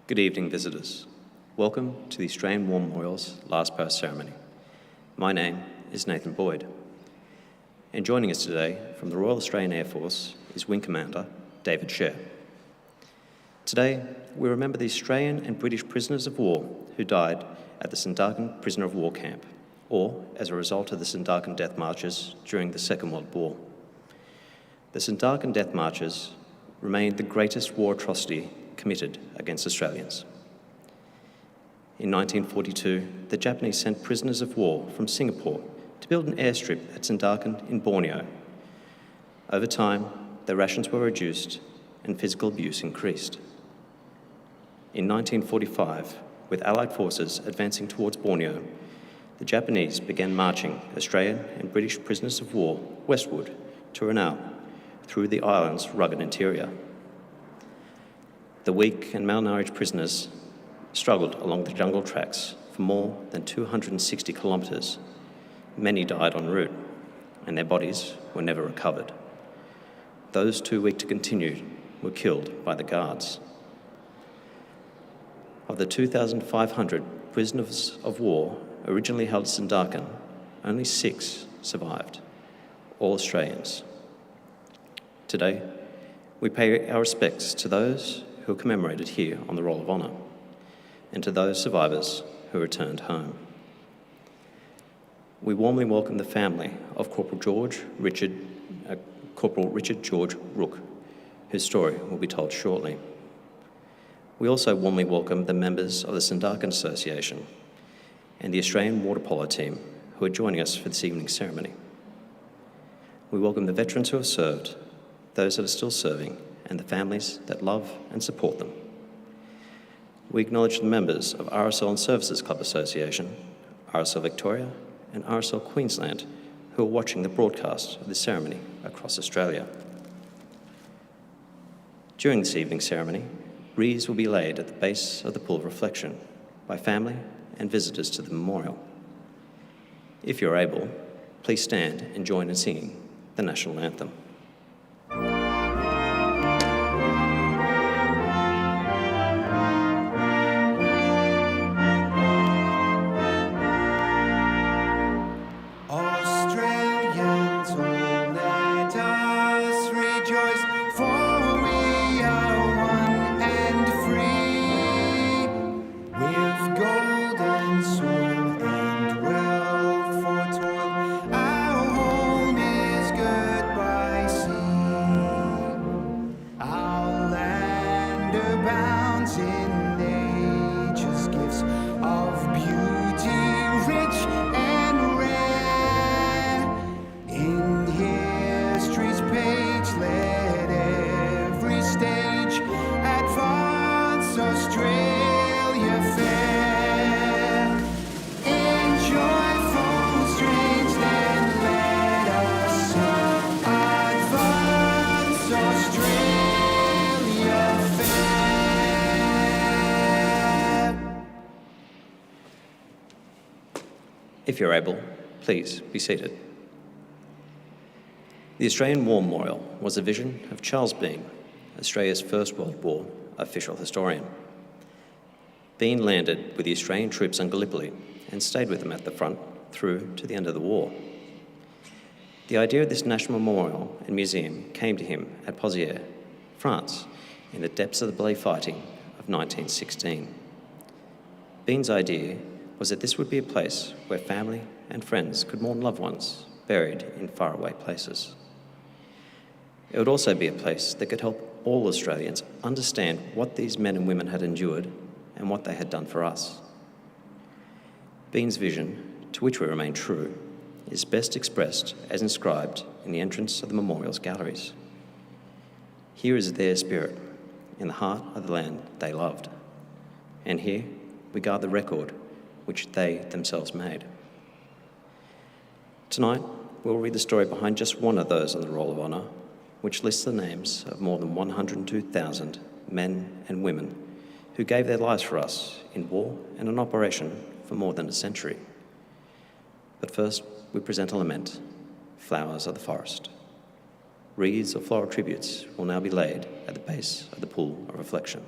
Good evening, visitors. Welcome to the Australian War Memorial's last post ceremony. My name is Nathan Boyd, and joining us today from the Royal Australian Air Force is Wing Commander David Sher. Today, we remember the Australian and British prisoners of war who died at the Sandakan Prisoner of War Camp, or as a result of the Sandakan Death Marches during the Second World War. The Sandakan Death Marches remained the greatest war atrocity committed against Australians. In 1942, the Japanese sent prisoners of war from Singapore to build an airstrip at Sandakan in Borneo. Over time, their rations were reduced and physical abuse increased. In 1945, with Allied forces advancing towards Borneo, the Japanese began marching Australian and British prisoners of war westward to Ranao through the island's rugged interior. The weak and malnourished prisoners struggled along the jungle tracks for more than 260 kilometres. Many died en route, and their bodies were never recovered. Those too weak to continue were killed by the guards. Of the 2,500 prisoners of war originally held at Sandakan, only 6 survived, all Australians. Today, we pay our respects to those who are commemorated here on the Roll of Honour, and to those survivors who returned home. We warmly welcome the family of Corporal Richard George Rooke, whose story will be told shortly. We also warmly welcome the members of the Sandakan Association and the Australian water polo team who are joining us for this evening's ceremony. We welcome the veterans who have served, those that are still serving, and the families that love and support them. We acknowledge the members of RSL Services Clubs Association, RSL Victoria, and RSL Queensland who are watching the broadcast of this ceremony across Australia. During this evening's ceremony, wreaths will be laid at the base of the Pool of Reflection by family and visitors to the memorial. If you're able, please stand and join in singing the National Anthem. If you're able, please be seated. The Australian War Memorial was a vision of Charles Bean, Australia's First World War official historian. Bean landed with the Australian troops on Gallipoli and stayed with them at the front through to the end of the war. The idea of this national memorial and museum came to him at Pozières, France, in the depths of the bloody fighting of 1916. Bean's idea was that this would be a place where family and friends could mourn loved ones buried in faraway places. It would also be a place that could help all Australians understand what these men and women had endured and what they had done for us. Bean's vision, to which we remain true, is best expressed as inscribed in the entrance of the memorial's galleries. Here is their spirit, in the heart of the land they loved. And here we guard the record which they themselves made. Tonight, we'll read the story behind just one of those on the Roll of Honour, which lists the names of more than 102,000 men and women who gave their lives for us in war and in operation for more than a century. But first, we present a lament, Flowers of the Forest. Wreaths of floral tributes will now be laid at the base of the Pool of Reflection.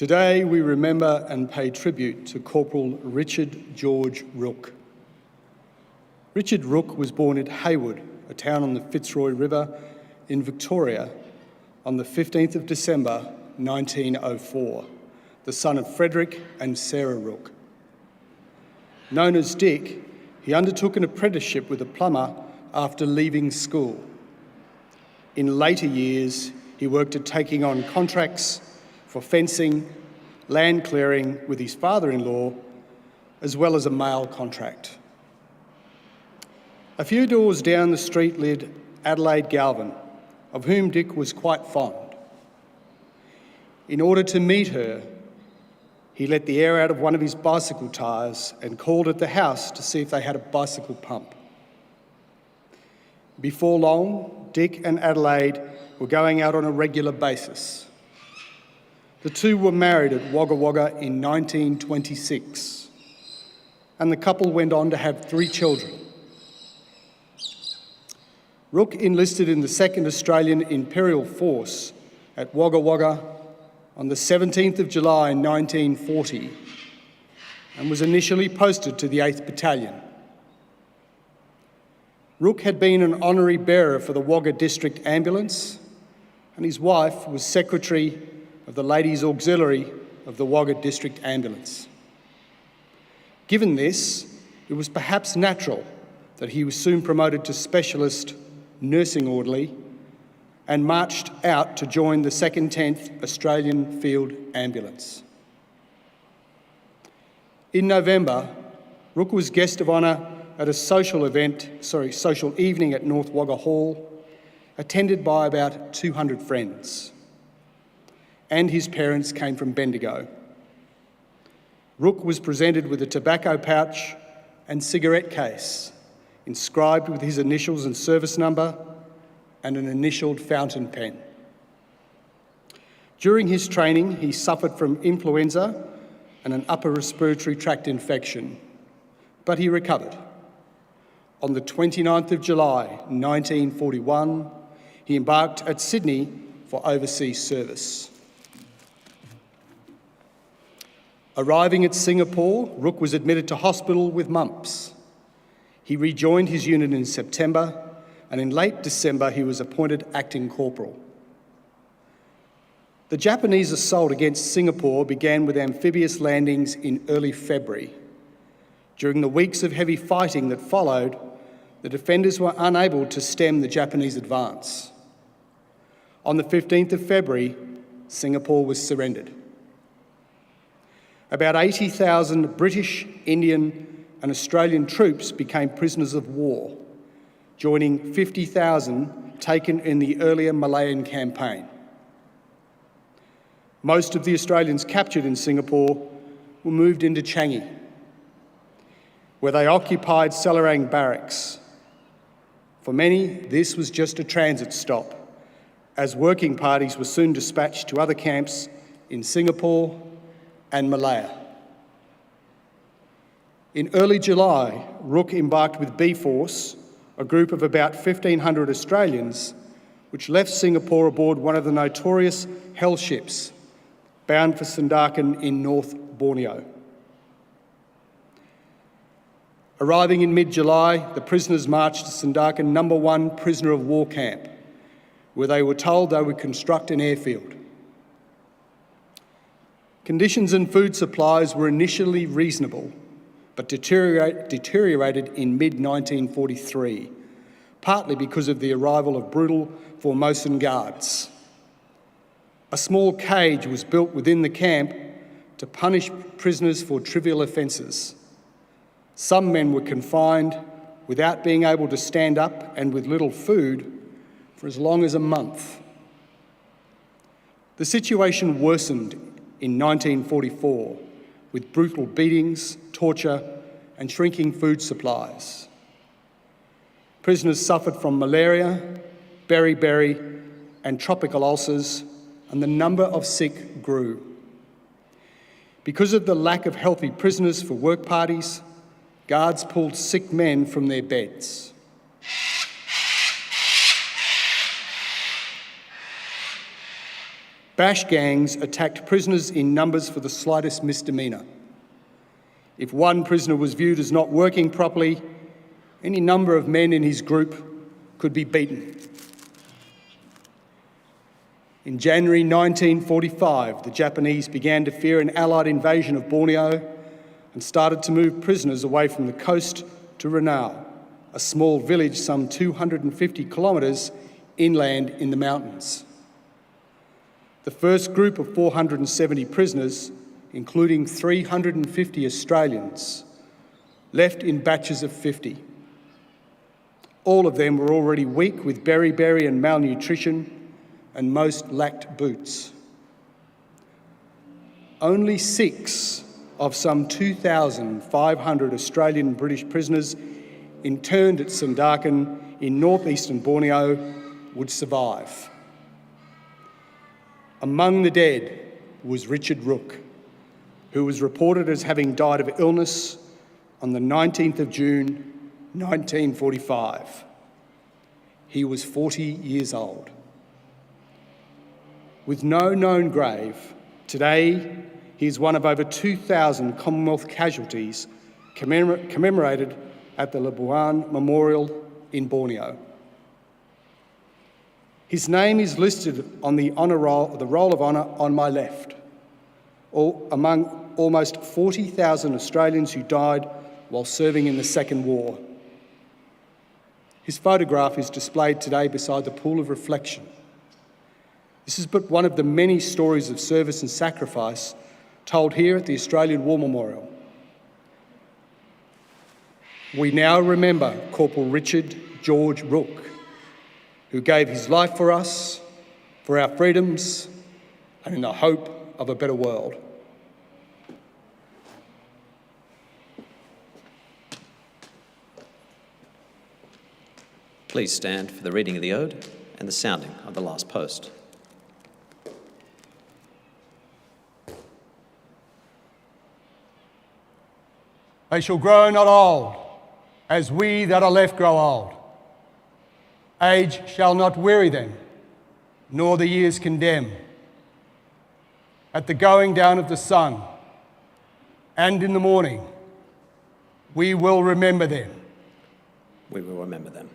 Today we remember and pay tribute to Corporal Richard George Rooke. Richard Rooke was born at Haywood, a town on the Fitzroy River in Victoria, on the 15th of December 1904, the son of Frederick and Sarah Rooke. Known as Dick, he undertook an apprenticeship with a plumber after leaving school. In later years, he worked at taking on contracts for fencing, land clearing with his father-in-law, as well as a mail contract. A few doors down the street lived Adelaide Galvin, of whom Dick was quite fond. In order to meet her, he let the air out of one of his bicycle tyres and called at the house to see if they had a bicycle pump. Before long, Dick and Adelaide were going out on a regular basis. The two were married at Wagga Wagga in 1926, and the couple went on to have 3 children. Rooke enlisted in the 2nd Australian Imperial Force at Wagga Wagga on the 17th of July 1940 and was initially posted to the 8th Battalion. Rooke had been an honorary bearer for the Wagga District Ambulance, and his wife was Secretary of the Ladies Auxiliary of the Wagga District Ambulance. Given this, it was perhaps natural that he was soon promoted to Specialist Nursing Orderly and marched out to join the 2nd 10th Australian Field Ambulance. In November, Rooke was guest of honour at a social evening at North Wagga Hall, attended by about 200 friends. And his parents came from Bendigo. Rooke was presented with a tobacco pouch and cigarette case, inscribed with his initials and service number, and an initialed fountain pen. During his training, he suffered from influenza and an upper respiratory tract infection, but he recovered. On the 29th of July 1941, he embarked at Sydney for overseas service. Arriving at Singapore, Rooke was admitted to hospital with mumps. He rejoined his unit in September, and in late December he was appointed acting corporal. The Japanese assault against Singapore began with amphibious landings in early February. During the weeks of heavy fighting that followed, the defenders were unable to stem the Japanese advance. On the 15th of February, Singapore was surrendered. About 80,000 British, Indian and Australian troops became prisoners of war, joining 50,000 taken in the earlier Malayan campaign. Most of the Australians captured in Singapore were moved into Changi, where they occupied Selarang Barracks. For many, this was just a transit stop, as working parties were soon dispatched to other camps in Singapore and Malaya. In early July, Rooke embarked with B-Force, a group of about 1,500 Australians, which left Singapore aboard one of the notorious Hell ships, bound for Sandakan in North Borneo. Arriving in mid-July, the prisoners marched to Sandakan No. 1 prisoner of war camp, where they were told they would construct an airfield. Conditions and food supplies were initially reasonable, but deteriorated in mid-1943, partly because of the arrival of brutal Formosan guards. A small cage was built within the camp to punish prisoners for trivial offences. Some men were confined without being able to stand up and with little food for as long as a month. The situation worsened in 1944 with brutal beatings, torture and shrinking food supplies. Prisoners suffered from malaria, beriberi and tropical ulcers, and the number of sick grew. Because of the lack of healthy prisoners for work parties, guards pulled sick men from their beds. bash gangs attacked prisoners in numbers for the slightest misdemeanour. If one prisoner was viewed as not working properly, any number of men in his group could be beaten. In January 1945, the Japanese began to fear an Allied invasion of Borneo and started to move prisoners away from the coast to Ranau, a small village some 250 kilometres inland in the mountains. The first group of 470 prisoners, including 350 Australians, left in batches of 50. All of them were already weak with beriberi and malnutrition, and most lacked boots. Only 6 of some 2,500 Australian and British prisoners interned at Sandakan in northeastern Borneo would survive. Among the dead was Richard Rooke, who was reported as having died of illness on the 19th of June 1945. He was 40 years old. With no known grave, today he is one of over 2,000 Commonwealth casualties commemorated at the Labuan Memorial in Borneo. His name is listed on the Roll of Honour on my left, among almost 40,000 Australians who died while serving in the Second War. His photograph is displayed today beside the pool of reflection. This is but one of the many stories of service and sacrifice told here at the Australian War Memorial. We now remember Corporal Richard George Rooke, who gave his life for us, for our freedoms, and in the hope of a better world. Please stand for the reading of the ode and the sounding of the last post. They shall grow not old, as we that are left grow old. Age shall not weary them, nor the years condemn. At the going down of the sun, and in the morning, we will remember them. We will remember them.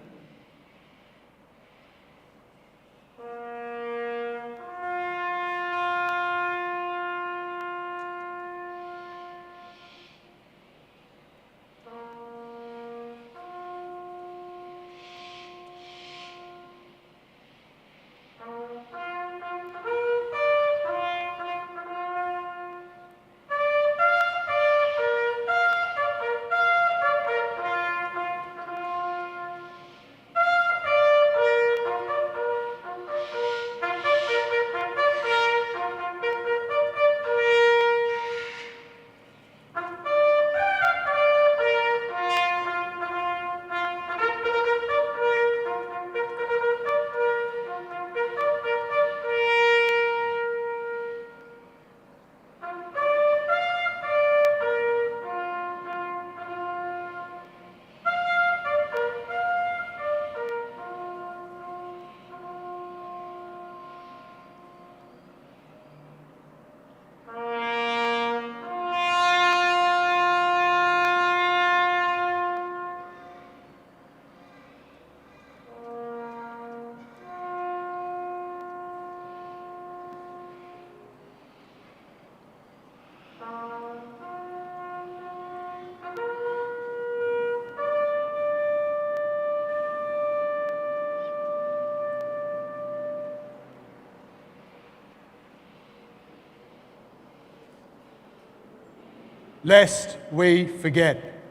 Lest we forget.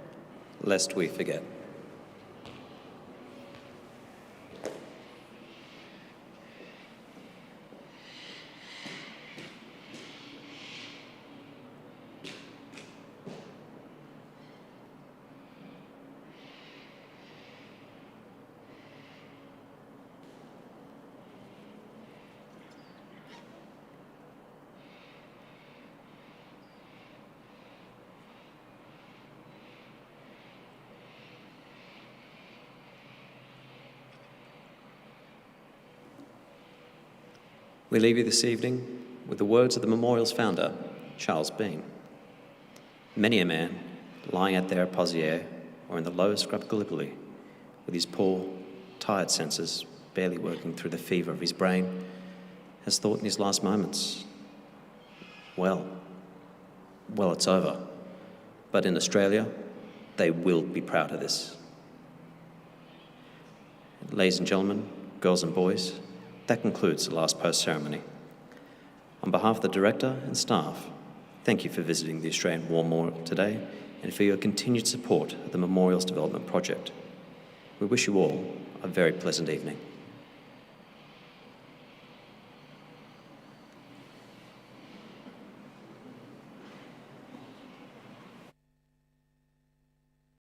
Lest we forget. We leave you this evening with the words of the memorial's founder, Charles Bean. Many a man, lying out there at Posier or in the low scrub of Gallipoli, with his poor, tired senses barely working through the fever of his brain, has thought in his last moments, well, it's over. But in Australia, they will be proud of this. Ladies and gentlemen, girls and boys, that concludes the last post ceremony. On behalf of the Director and staff, thank you for visiting the Australian War Memorial today and for your continued support of the Memorials Development Project. We wish you all a very pleasant evening.